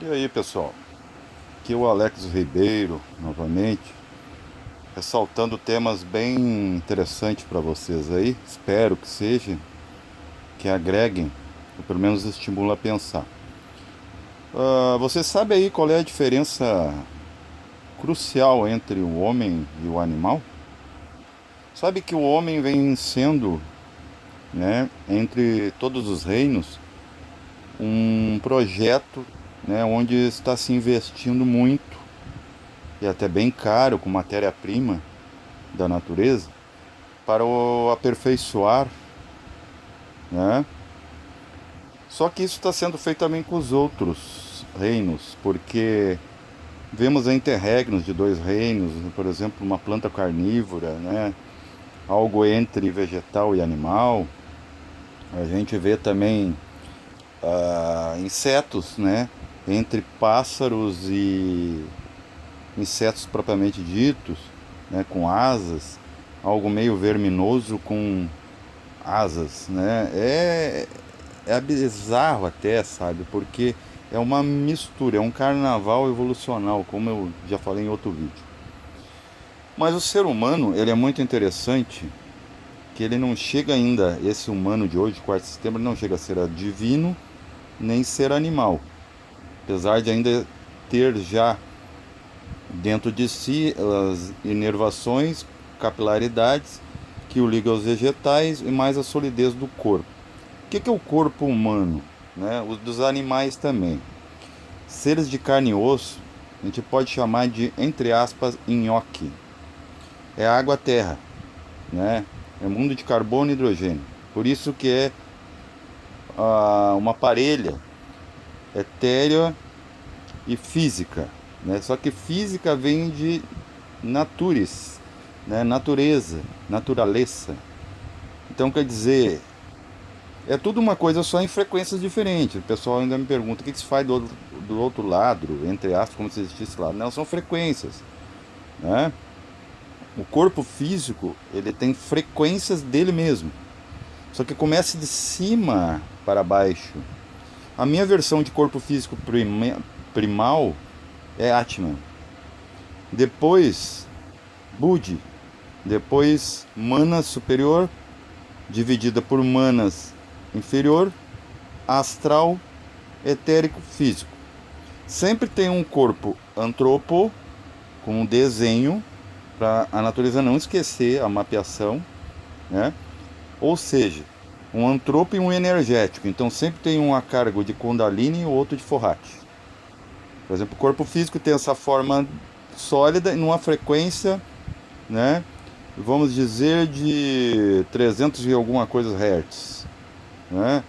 E aí, pessoal? Aqui é o Alex Ribeiro, novamente, ressaltando temas bem interessantes para vocês aí. Espero que seja, que agreguem, ou pelo menos estimulem a pensar. Você sabe aí qual é a diferença crucial entre o homem e o animal? Sabe que o homem vem sendo, né, entre todos os reinos, um projeto, né, onde está se investindo muito e até bem caro com matéria-prima da natureza para o aperfeiçoar, né? Só que isso está sendo feito também com os outros reinos, porque vemos interregnos de dois reinos, por exemplo, uma planta carnívora, né? Algo entre vegetal e animal. A gente vê também insetos, né? Entre pássaros e insetos propriamente ditos, né? Com asas, algo meio verminoso com asas, né? É bizarro até, sabe? Porque é uma mistura, é um carnaval evolucional, como eu já falei em outro vídeo. Mas o ser humano, ele é muito interessante, que ele não chega ainda, esse humano de hoje, quarto sistema, ele não chega a ser divino, nem ser animal. Apesar de ainda ter já dentro de si as inervações, capilaridades, que o liga aos vegetais e mais a solidez do corpo. O que é o corpo humano? Né? Os dos animais também. Seres de carne e osso, a gente pode chamar de, entre aspas, nhoque. É água-terra, né? É mundo de carbono e hidrogênio. Por isso que é uma parelha etérea e física, né? Só que física vem de natures, né? Natureza, naturaleza. Então quer dizer, é tudo uma coisa só em frequências diferentes. O pessoal ainda me pergunta o que se faz do outro lado, entre aspas, como se existisse lá. Não, são frequências, né? O corpo físico, ele tem frequências dele mesmo. Só que começa de cima para baixo. A minha versão de corpo físico primal é Atman. Depois, Budi. Depois, Manas superior, dividida por Manas inferior, astral, etérico, físico. Sempre tem um corpo antropo, com um desenho, para a natureza não esquecer a mapeação, né? Ou seja, um antropo e um energético. Então sempre tem um a cargo de Kundalini e o outro de Forrati. Por exemplo, o corpo físico tem essa forma sólida numa frequência, né? Vamos dizer de 300 e alguma coisa hertz, né?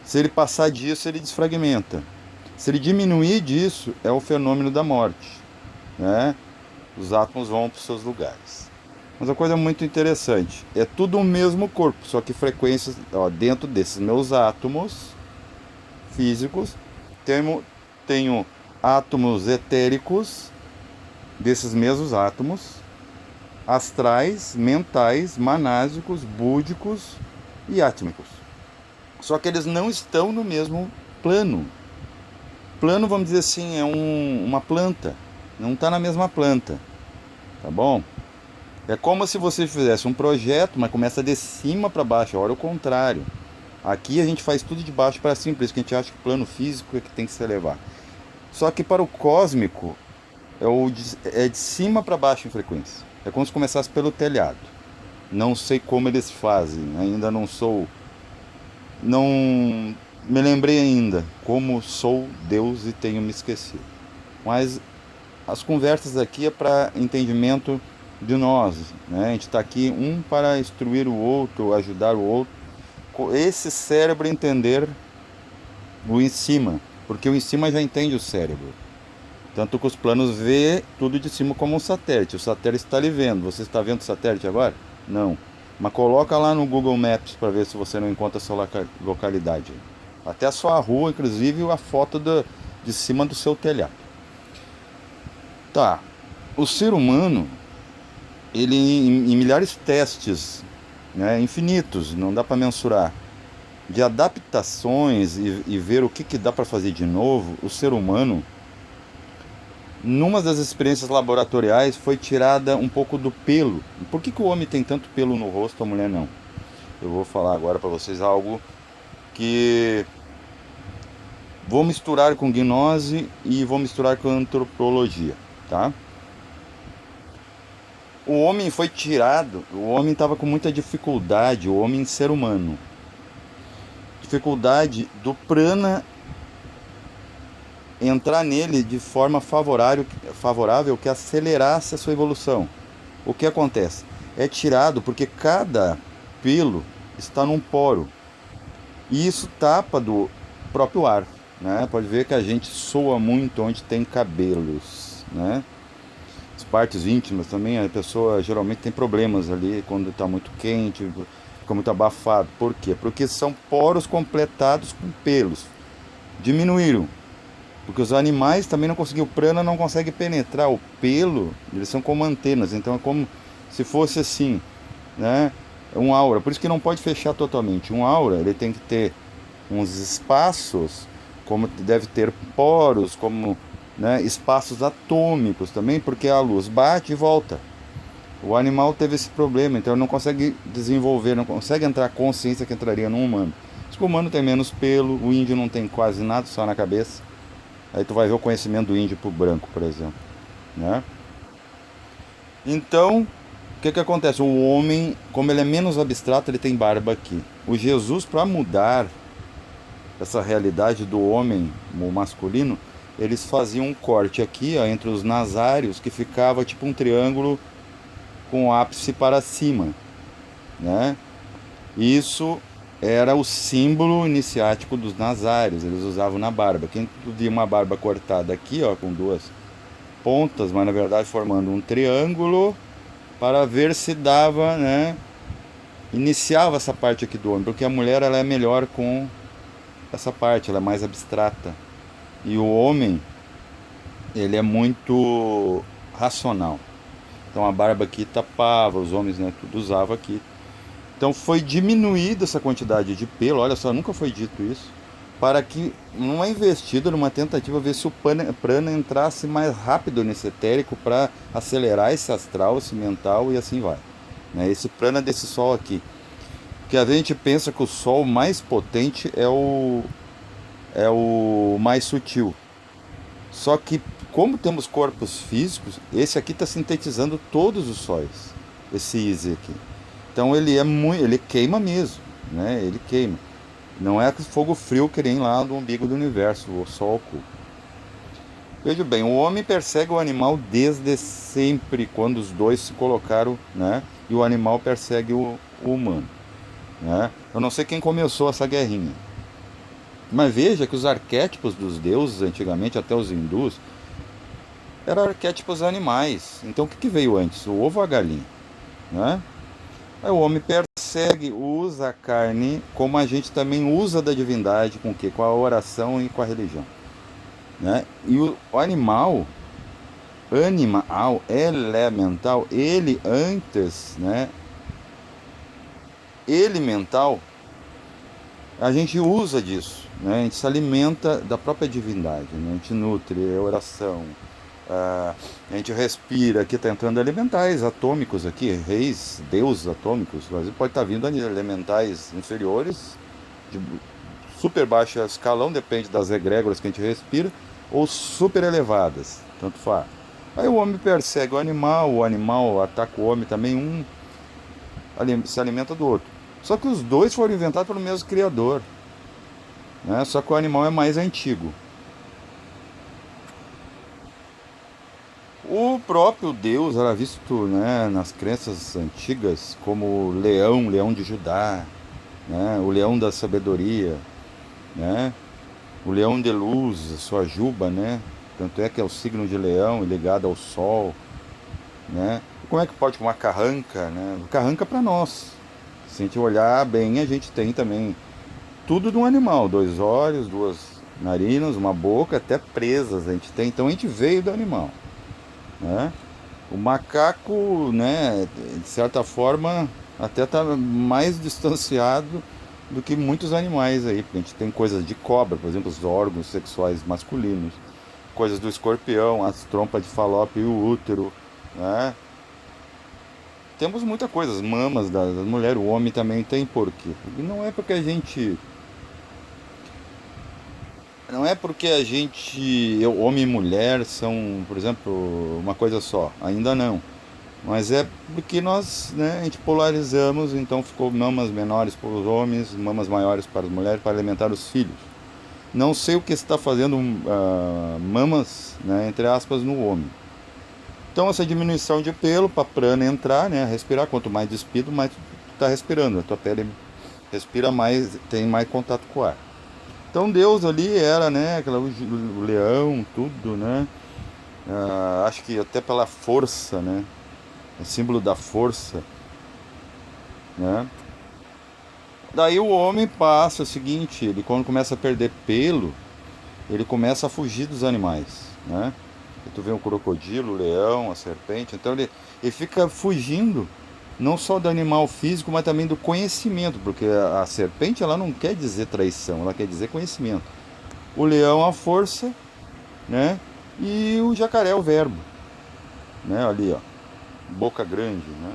Se ele passar disso, ele desfragmenta. Se ele diminuir disso, é o fenômeno da morte, né? Os átomos vão para os seus lugares. Mas a coisa muito interessante, é tudo o mesmo corpo, só que frequências, ó, dentro desses meus átomos físicos, tenho átomos etéricos desses mesmos átomos, astrais, mentais, manásicos, búdicos e átmicos. Só que eles não estão no mesmo plano. Plano, vamos dizer assim, é uma planta, não está na mesma planta, tá bom? É como se você fizesse um projeto, mas começa de cima para baixo, agora é o contrário. Aqui a gente faz tudo de baixo para cima, por isso que a gente acha que o plano físico é que tem que se elevar. Só que para o cósmico é de cima para baixo em frequência. É como se começasse pelo telhado. Não sei como eles fazem, ainda não sou. Não me lembrei ainda como sou Deus e tenho me esquecido. Mas as conversas aqui é para entendimento de nós, né? A gente está aqui um para instruir o outro, ajudar o outro. Esse cérebro entender o em cima, porque o em cima já entende o cérebro. Tanto que os planos vê tudo de cima como um satélite. O satélite está ali vendo. Você está vendo o satélite agora? Não. Mas coloca lá no Google Maps para ver se você não encontra a sua localidade. Até a sua rua, inclusive a foto de cima do seu telhado. Tá. O ser humano, ele em milhares de testes, né, infinitos, não dá para mensurar. de adaptações e ver o que dá para fazer de novo, o ser humano, numa das experiências laboratoriais, foi tirada um pouco do pelo. Por que o homem tem tanto pelo no rosto, a mulher não? Eu vou falar agora para vocês algo que vou misturar com gnose e vou misturar com antropologia, tá? O homem foi tirado, o homem estava com muita dificuldade, o homem ser humano. Dificuldade do prana entrar nele de forma favorável que acelerasse a sua evolução. O que acontece? É tirado porque cada pelo está num poro. E isso tapa do próprio ar, né? Pode ver que a gente soa muito onde tem cabelos, né? As partes íntimas também, a pessoa geralmente tem problemas ali quando está muito quente, fica muito abafado. Por quê? Porque são poros completados com pelos. Diminuíram. Porque os animais também não conseguiam, o prana não consegue penetrar o pelo, eles são como antenas, então é como se fosse assim, né? Um aura, por isso que não pode fechar totalmente. Um aura, ele tem que ter uns espaços, como deve ter poros, como, né, espaços atômicos também, porque a luz bate e volta. O animal teve esse problema, então ele não consegue desenvolver, não consegue entrar a consciência que entraria no humano. O humano tem menos pelo, o índio não tem quase nada, só na cabeça. Aí tu vai ver o conhecimento do índio pro branco, por exemplo, né? Então, o que acontece? O homem, como ele é menos abstrato, ele tem barba aqui. O Jesus, para mudar essa realidade do homem, o masculino, eles faziam um corte aqui, ó, entre os nasários, que ficava tipo um triângulo com o ápice para cima, né? Isso era o símbolo iniciático dos nasários, eles usavam na barba. Quem via uma barba cortada aqui, ó, com duas pontas, mas na verdade formando um triângulo, para ver se dava, né, iniciava essa parte aqui do homem, porque a mulher ela é melhor com essa parte, ela é mais abstrata. E o homem, ele é muito racional. Então a barba aqui tapava, os homens, né, tudo usava aqui. Então foi diminuída essa quantidade de pelo, olha só, nunca foi dito isso, para que numa investida, numa tentativa ver se o prana entrasse mais rápido nesse etérico para acelerar esse astral, esse mental e assim vai. Né? Esse prana desse sol aqui. Que a gente pensa que o sol mais potente é o mais sutil. Só que como temos corpos físicos, esse aqui está sintetizando todos os sóis, esse Easy aqui. Então ele é muito, ele queima mesmo, né? Ele queima. Não é fogo frio que nem lá do umbigo do universo, o sol oculto. Veja bem, o homem persegue o animal desde sempre, quando os dois se colocaram, né? E o animal persegue o humano, né? Eu não sei quem começou essa guerrinha. Mas veja que os arquétipos dos deuses, antigamente, até os hindus, eram arquétipos animais. Então o que veio antes? O ovo ou a galinha, né? Aí o homem persegue, usa a carne, como a gente também usa da divindade, com o quê? Com a oração e com a religião, né? E o animal, elemental, ele antes, né? Ele mental, a gente usa disso, né? A gente se alimenta da própria divindade, né? A gente nutre, é oração, a gente respira, aqui está entrando elementais atômicos aqui, reis, deuses atômicos. Mas pode estar vindo elementais inferiores, de super baixo escalão, depende das egrégoras que a gente respira, ou super elevadas, tanto faz. Aí o homem persegue o animal ataca o homem também, um se alimenta do outro. Só que os dois foram inventados pelo mesmo criador, né? Só que o animal é mais antigo. O próprio Deus era visto, né, nas crenças antigas como leão, leão de Judá, né, o leão da sabedoria, né, o leão de luz, sua juba, né, tanto é que é o signo de leão ligado ao sol, né. E como é que pode uma carranca, né? Carranca para nós, se a gente olhar bem, a gente tem também tudo de um animal, dois olhos, duas narinas, uma boca, até presas a gente tem, então a gente veio do animal. Né? O macaco, né, de certa forma, até está mais distanciado do que muitos animais aí, porque a gente tem coisas de cobra, por exemplo, os órgãos sexuais masculinos, coisas do escorpião, as trompas de falópio e o útero, né? Temos muita coisa, as mamas das mulheres, o homem também tem por quê? Porque não é porque a gente. Não é porque a gente. Homem e mulher são, por exemplo, uma coisa só. Ainda não. Mas é porque nós, né, a gente polarizamos, então ficou mamas menores para os homens, mamas maiores para as mulheres, para alimentar os filhos. Não sei o que está fazendo mamas, né, entre aspas, no homem. Então essa diminuição de pelo para a prana entrar, né, respirar, quanto mais despido, mais tu está respirando, a tua pele respira mais, tem mais contato com o ar. Então Deus ali era, né, o leão, tudo, né, acho que até pela força, né, é símbolo da força, né. Daí o homem passa o seguinte, ele quando começa a perder pelo, ele começa a fugir dos animais, né. E tu vê um crocodilo, o leão, a serpente, então ele fica fugindo não só do animal físico, mas também do conhecimento, porque a serpente ela não quer dizer traição, ela quer dizer conhecimento. O leão a força, né? E o jacaré o verbo, né? Ali, ó, boca grande, né?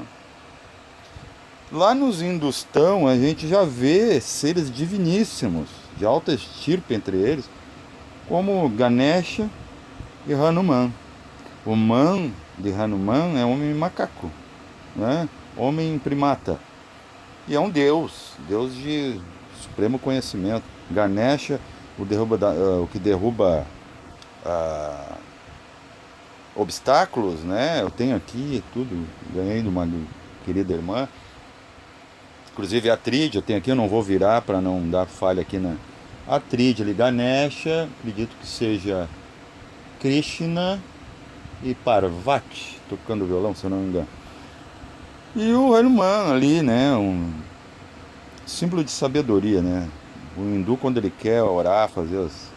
Lá nos Hindustão a gente já vê seres diviníssimos, de alta estirpe entre eles, como Ganesha e Hanuman. O Man de Hanuman é homem macaco, né? Homem primata. E é um deus, deus de supremo conhecimento. Ganesha, o que derruba obstáculos, né? Eu tenho aqui tudo, ganhei de uma querida irmã. Inclusive a Tríade, eu tenho aqui, eu não vou virar para não dar falha aqui na. A Tríade ali, Ganesha, acredito que seja Krishna e Parvati, tocando violão, se eu não me engano. E o Hanuman ali, né? Um símbolo de sabedoria, né? O hindu, quando ele quer orar, fazer as.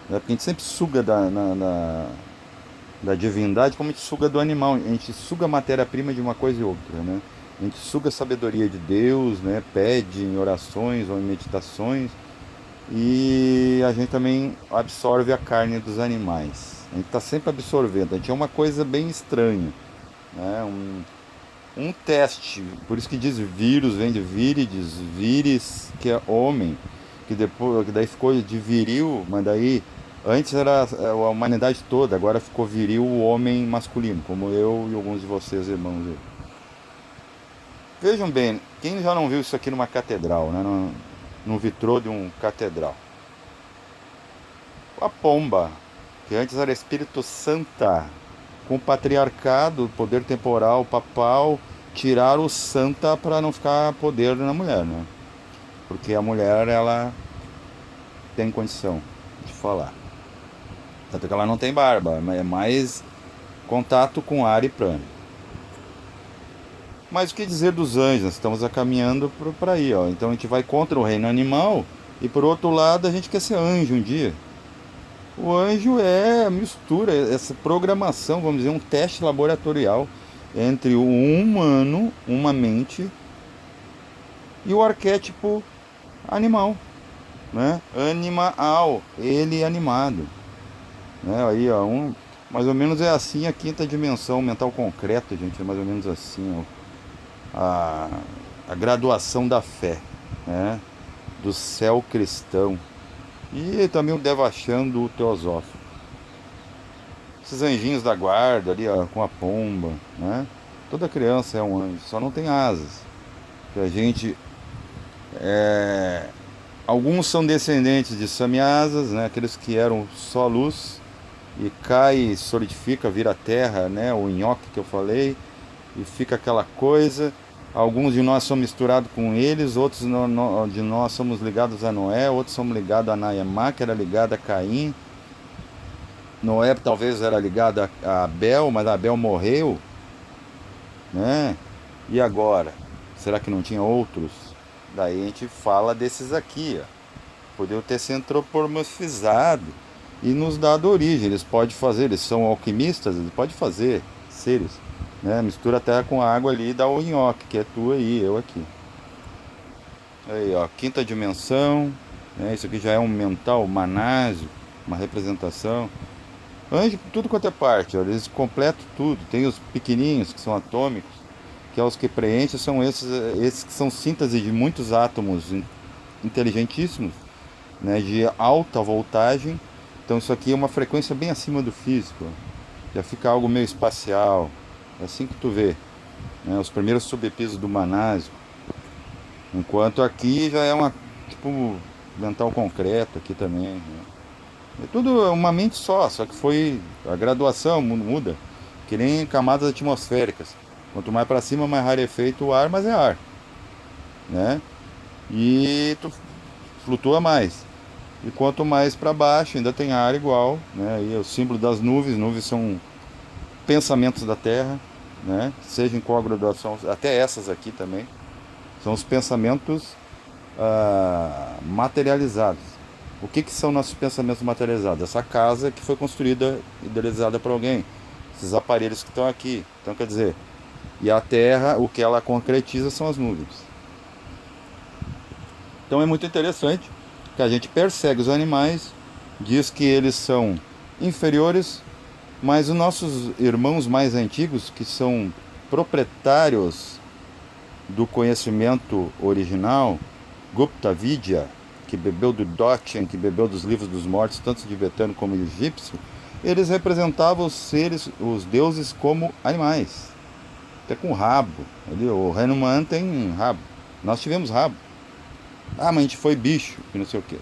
Né? Porque a gente sempre suga da divindade como a gente suga do animal. A gente suga a matéria-prima de uma coisa e outra, né? A gente suga a sabedoria de Deus, né? Pede em orações ou em meditações. E a gente também absorve a carne dos animais. A gente está sempre absorvendo. A gente é uma coisa bem estranha, né? Um teste, por isso que diz vírus, vem de virides, vires, que é homem, que depois, que daí ficou de viril, mas daí antes era a humanidade toda, agora ficou viril o homem masculino, como eu e alguns de vocês, irmãos. Vejam bem, quem já não viu isso aqui numa catedral, né? No vitrô de um catedral. A pomba, que antes era Espírito Santa, com o patriarcado, o poder temporal, papal, tiraram o santa para não ficar poder na mulher, né? Porque a mulher, ela tem condição de falar. Tanto que ela não tem barba, é mais contato com ar e prana. Mas o que dizer dos anjos? Nós estamos caminhando para aí, ó. Então a gente vai contra o reino animal e por outro lado a gente quer ser anjo um dia. O anjo é a mistura, essa programação, vamos dizer, um teste laboratorial entre o humano, uma mente, e o arquétipo animal, né? Animal, ele animado, né? Aí, ó, mais ou menos é assim a quinta dimensão mental concreta, gente, é mais ou menos assim, ó, a graduação da fé, né? Do céu cristão e também o devachando teosófico. Esses anjinhos da guarda ali, ó, com a pomba, né? Toda criança é um anjo, só não tem asas. Que a gente alguns são descendentes de Samiasas, né? Aqueles que eram só luz e cai, solidifica, vira terra, né? O nhoque que eu falei e fica aquela coisa. Alguns de nós somos misturados com eles, outros de nós somos ligados a Noé, outros somos ligados a Naamá, que era ligado a Caim. Noé talvez era ligado a Abel, mas Abel morreu, né? E agora? Será que não tinha outros? Daí a gente fala desses aqui, ó. Poderiam ter se antropomorfizado e nos dado origem. Eles podem fazer, eles são alquimistas, eles podem fazer seres, né? Mistura a terra com a água ali e dá o nhoque, que é tu aí, eu aqui. Aí, ó, quinta dimensão, né? Isso aqui já é um mental, manásio, uma representação. Anjo, tudo quanto é parte, ó, eles completam tudo. Tem os pequenininhos, que são atômicos, que é os que preenchem, são esses que são síntese de muitos átomos inteligentíssimos, né, de alta voltagem. Então isso aqui é uma frequência bem acima do físico. Já fica algo meio espacial. É assim que tu vê, né, os primeiros subpisos do manásio. Enquanto aqui já é uma tipo mental concreto aqui também, né? É tudo uma mente só que foi a graduação muda, que nem camadas atmosféricas. Quanto mais para cima, mais rarefeito o ar, mas é ar, né? E tu flutua mais. E quanto mais para baixo, ainda tem ar igual, né? E o símbolo das nuvens, nuvens são pensamentos da Terra, né? Seja em qual graduação, até essas aqui também, são os pensamentos materializados. O que, que são nossos pensamentos materializados? Essa casa que foi construída, idealizada por alguém, esses aparelhos que estão aqui. Então, quer dizer, e a Terra, o que ela concretiza são as nuvens. Então é muito interessante que a gente persegue os animais, diz que eles são inferiores, mas os nossos irmãos mais antigos, que são proprietários do conhecimento original, Gupta Vidya, que bebeu do Dochen, que bebeu dos livros dos mortos, tanto tibetano como egípcio, eles representavam os seres, os deuses como animais, até com rabo. O Hanuman tem rabo. Nós tivemos rabo. Ah, mas a gente foi bicho, que não sei o quê.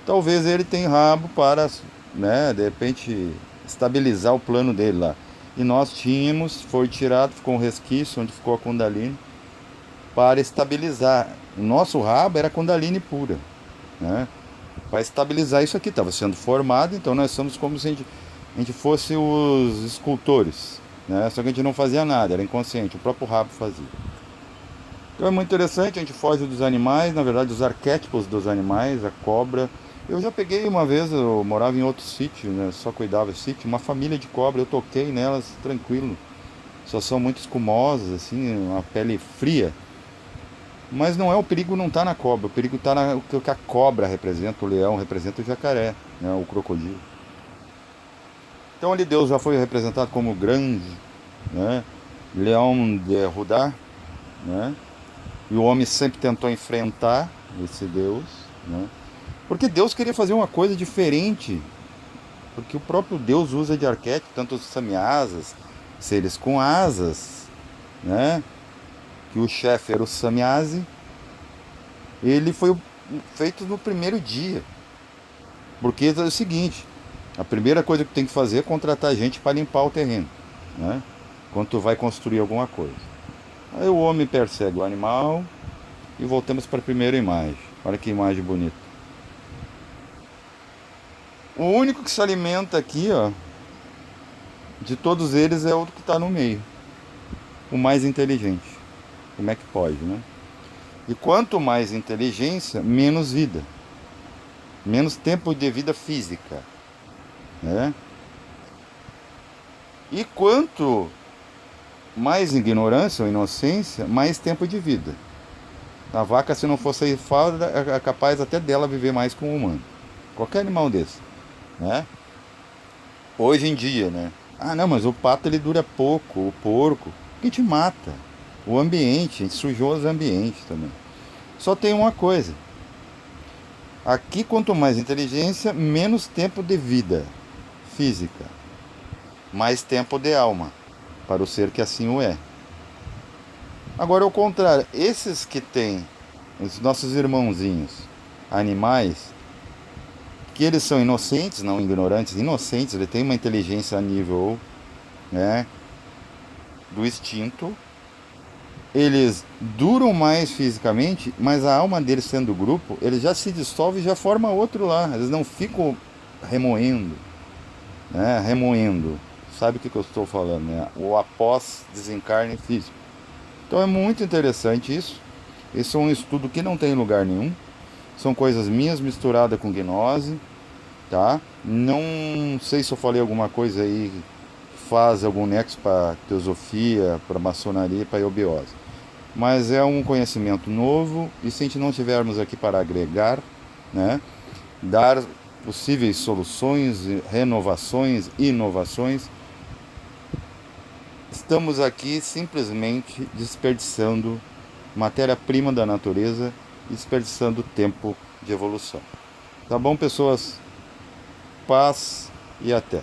Talvez ele tenha rabo para, né, de repente, estabilizar o plano dele lá. E nós tínhamos, foi tirado, ficou um resquício onde ficou a Kundalini, para estabilizar. O nosso rabo era Kundalini pura, né? Para estabilizar isso aqui, estava sendo formado, então nós somos como se a gente fosse os escultores, né? Só que a gente não fazia nada, era inconsciente, o próprio rabo fazia. Então é muito interessante, a gente foge dos animais, na verdade dos arquétipos dos animais, a cobra. Eu já peguei uma vez, eu morava em outro sítio, né? Só cuidava do sítio, uma família de cobra, eu toquei nelas tranquilo. Só são muito escumosas, assim, uma pele fria. Mas não é o perigo, não está na cobra, o perigo está no que a cobra representa, o leão representa o jacaré, né? O crocodilo. Então ali Deus já foi representado como grande, né? Leão de Rudá, né? E o homem sempre tentou enfrentar esse Deus, né? Porque Deus queria fazer uma coisa diferente. Porque o próprio Deus usa de arquétipo, tanto os samiasas, seres com asas, né? Que o chefe era o samiase. Ele foi feito no primeiro dia. Porque é o seguinte, a primeira coisa que tem que fazer é contratar gente para limpar o terreno, né? Quando tu vai construir alguma coisa. Aí o homem persegue o animal e voltamos para a primeira imagem. Olha que imagem bonita. O único que se alimenta aqui, ó, de todos eles é o que está no meio, o mais inteligente. Como é que pode, né? E quanto mais inteligência, menos vida, menos tempo de vida física, né? E quanto mais ignorância ou inocência, mais tempo de vida. A vaca, se não fosse ceifada, é capaz até dela viver mais que um humano. Qualquer animal desse, né? Hoje em dia, né? Ah, não, mas o pato ele dura pouco, o porco, que te mata. O ambiente, a gente sujou os ambientes também. Só tem uma coisa. Aqui, quanto mais inteligência, menos tempo de vida física, mais tempo de alma, para o ser que assim o é. Agora, ao contrário, esses que têm, os nossos irmãozinhos, animais, que eles são inocentes, não ignorantes, inocentes, ele tem uma inteligência a nível, né, do instinto. Eles duram mais fisicamente, mas a alma deles sendo do grupo, ele já se dissolve e já forma outro lá. Eles não ficam remoendo, né? Remoendo. Sabe o que eu estou falando, né? O após desencarne físico. Então é muito interessante isso. Esse é um estudo que não tem lugar nenhum. São coisas minhas misturadas com gnose, tá? Não sei se eu falei alguma coisa aí que faz algum nexo para teosofia, para maçonaria, para eubiose. mas é um conhecimento novo e se a gente não estivermos aqui para agregar, né, dar possíveis soluções, renovações, inovações, estamos aqui simplesmente desperdiçando matéria-prima da natureza, desperdiçando tempo de evolução. Tá bom, pessoas? Paz e até.